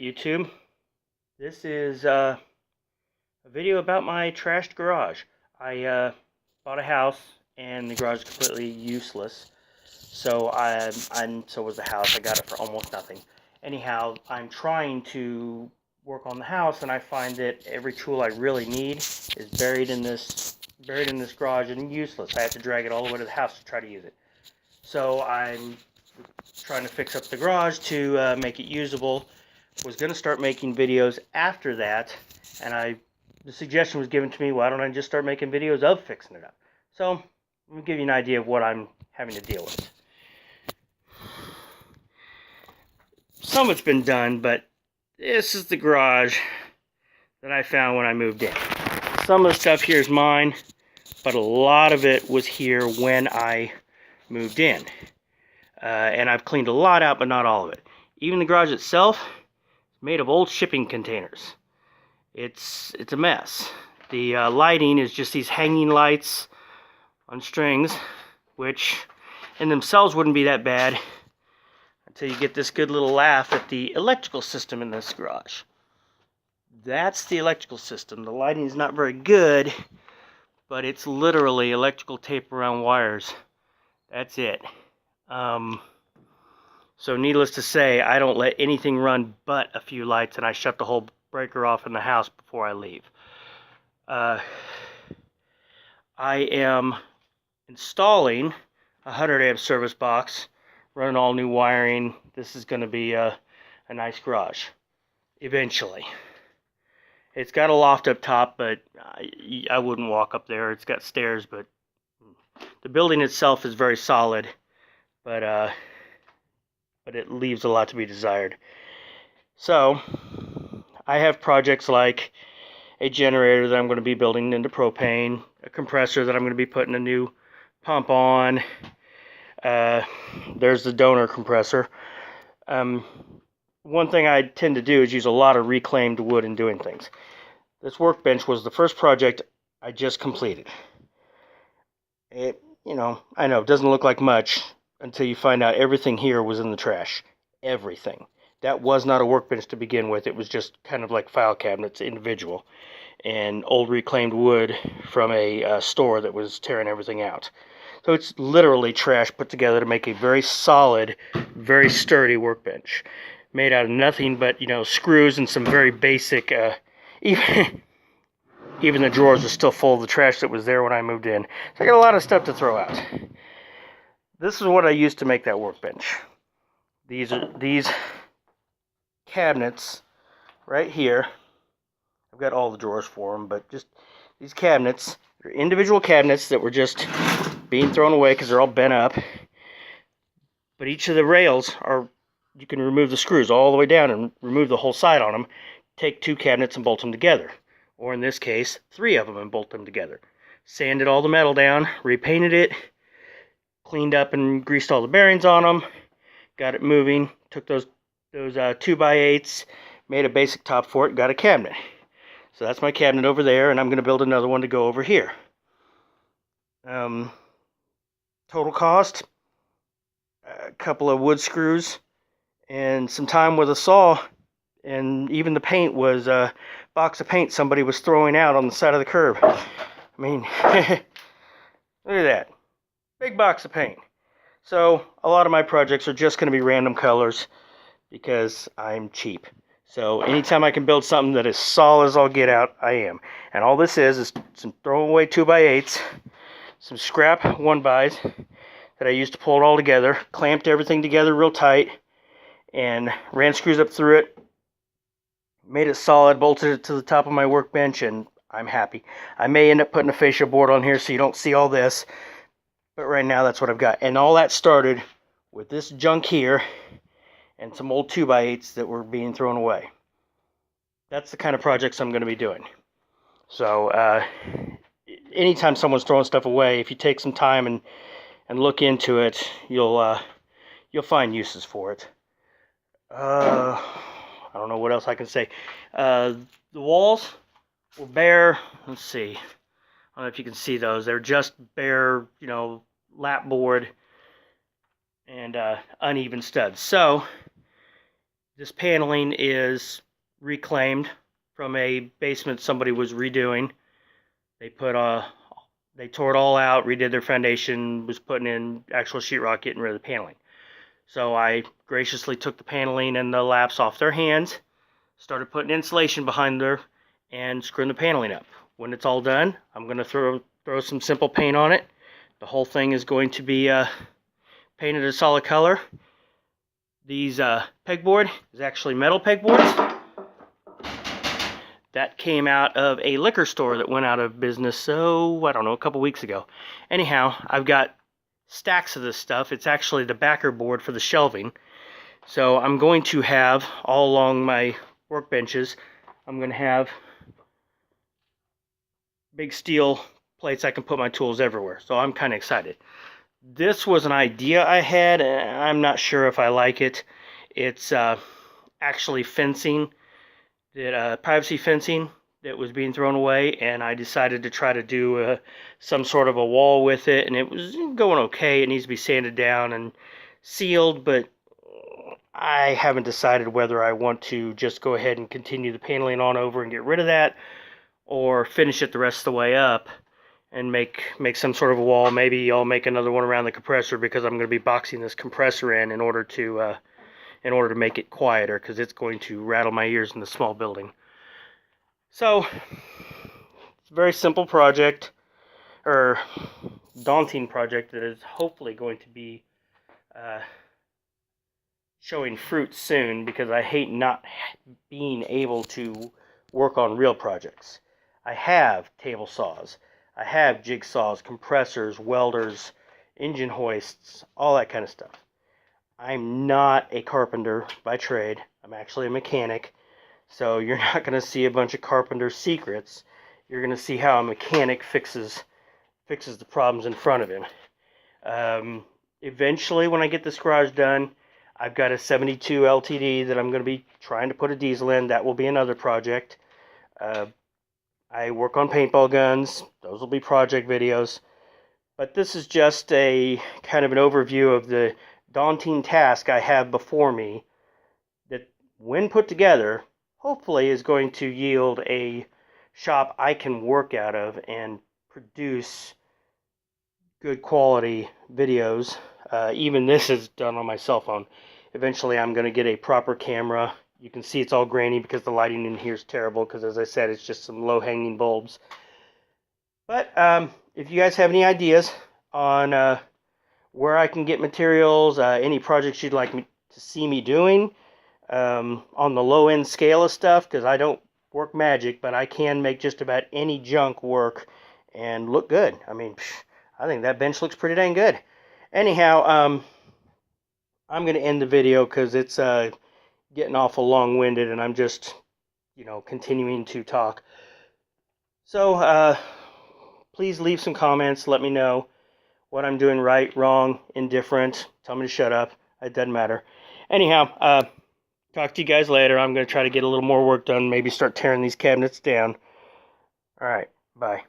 YouTube. This is a video about my trashed garage. I bought a house and the garage is completely useless. So so was the house. I got it for almost nothing. Anyhow, I'm trying to work on the house, and I find that every tool I really need is buried in this garage and useless. I have to drag it all the way to the house to try to use it. So I'm trying to fix up the garage to make it usable. Was going to start making videos after that, and the suggestion was given to me, why don't I just start making videos of fixing it up? So let me give you an idea of what I'm having to deal with. Some of it's been done, but this is the garage that I found when I moved in. Some of the stuff here is mine, but a lot of it was here when I moved in. And I've cleaned a lot out, but not all of it. Even the garage itself is made of old shipping containers. It's a mess. The lighting is just these hanging lights on strings, which in themselves wouldn't be that bad until you get this good little laugh at the electrical system in this garage. That's the electrical system. The lighting is not very good, but it's literally electrical tape around wires. That's it. So needless to say, I don't let anything run but a few lights, and I shut the whole breaker off in the house before I leave. I am installing a 100 amp service box, running all new wiring. This is going to be a nice garage eventually. It's got a loft up top, but I wouldn't walk up there. It's got stairs, but the building itself is very solid, but it leaves a lot to be desired. So I have projects like a generator that I'm going to be building into propane, a compressor that I'm going to be putting a new pump on. There's the donor compressor. One thing I tend to do is use a lot of reclaimed wood in doing things. This workbench was the first project I just completed. I know it doesn't look like much until you find out everything here was in the trash. Everything. That was not a workbench to begin with. It was just kind of like file cabinets, individual, and old reclaimed wood from a store that was tearing everything out. So it's literally trash put together to make a very solid, very sturdy workbench. Made out of nothing but, screws and some very basic, even the drawers are still full of the trash that was there when I moved in. So I got a lot of stuff to throw out. This is what I used to make that workbench. These cabinets right here. I've got all the drawers for them, but just these cabinets. They're individual cabinets that were just being thrown away because they're all bent up. But each of the rails you can remove the screws all the way down and remove the whole side on them. Take two cabinets and bolt them together. Or in this case, 3 of them and bolt them together. Sanded all the metal down, repainted it, cleaned up and greased all the bearings on them, got it moving, took those 2x8s, made a basic top for it, got a cabinet. So that's my cabinet over there, and I'm going to build another one to go over here. Total cost, a couple of wood screws, and some time with a saw, and even the paint was a box of paint somebody was throwing out on the side of the curb. I mean, look at that. Big box of paint. So a lot of my projects are just going to be random colors because I'm cheap. So anytime I can build something that is solid as I'll get out, I am. And all this is some throwaway 2x8s, some scrap 1x's that I used to pull it all together, clamped everything together real tight, and ran screws up through it, made it solid, bolted it to the top of my workbench, and I'm happy. I may end up putting a fascia board on here so you don't see all this, but right now that's what I've got. And all that started with this junk here and some old 2x8s that were being thrown away. That's the kind of projects I'm going to be doing. So anytime someone's throwing stuff away, if you take some time and look into it, you'll find uses for it. I don't know what else I can say. The walls were bare. Let's see. I don't know if you can see those. They're just bare, lap board and uneven studs. So This paneling is reclaimed from a basement somebody was redoing. They tore it all out, redid their foundation, was putting in actual sheetrock, getting rid of the paneling. So I graciously took the paneling and the laps off their hands, started putting insulation behind there, and screwing the paneling up. When it's all done, I'm going to throw some simple paint on it. The whole thing is going to be painted a solid color. These pegboard is actually metal pegboards. That came out of a liquor store that went out of business, so, I don't know, a couple weeks ago. Anyhow, I've got stacks of this stuff. It's actually the backer board for the shelving. So I'm going to have, all along my workbenches, I'm going to have big steel plates I can put my tools everywhere. So I'm kind of excited. This was an idea I had, and I'm not sure if I like it. It's actually fencing, privacy fencing that was being thrown away, and I decided to try to do some sort of a wall with it, and it was going okay. It needs to be sanded down and sealed, but I haven't decided whether I want to just go ahead and continue the paneling on over and get rid of that, or finish it the rest of the way up and make some sort of a wall. Maybe I'll make another one around the compressor, because I'm going to be boxing this compressor in order to make it quieter, because it's going to rattle my ears in the small building. So it's a very simple project, or daunting project, that is hopefully going to be showing fruit soon, because I hate not being able to work on real projects. I have table saws, I have jigsaws, compressors, welders, engine hoists, all that kind of stuff. I'm not a carpenter by trade. I'm actually a mechanic. So you're not going to see a bunch of carpenter secrets. You're going to see how a mechanic fixes the problems in front of him. Eventually, when I get this garage done, I've got a 72 LTD that I'm going to be trying to put a diesel in. That will be another project. I work on paintball guns. Those will be project videos. But this is just a kind of an overview of the daunting task I have before me that, when put together, hopefully is going to yield a shop I can work out of and produce good quality videos. Even this is done on my cell phone. Eventually I'm going to get a proper camera. You can see it's all grainy because the lighting in here is terrible, because, as I said, it's just some low-hanging bulbs. But if you guys have any ideas on where I can get materials, any projects you'd like me to see me doing, on the low-end scale of stuff, because I don't work magic, but I can make just about any junk work and look good. I mean, I think that bench looks pretty dang good. Anyhow, I'm going to end the video because it's getting awful long-winded, and I'm just, continuing to talk. So, please leave some comments. Let me know what I'm doing right, wrong, indifferent. Tell me to shut up. It doesn't matter. Anyhow, talk to you guys later. I'm going to try to get a little more work done, maybe start tearing these cabinets down. All right, bye.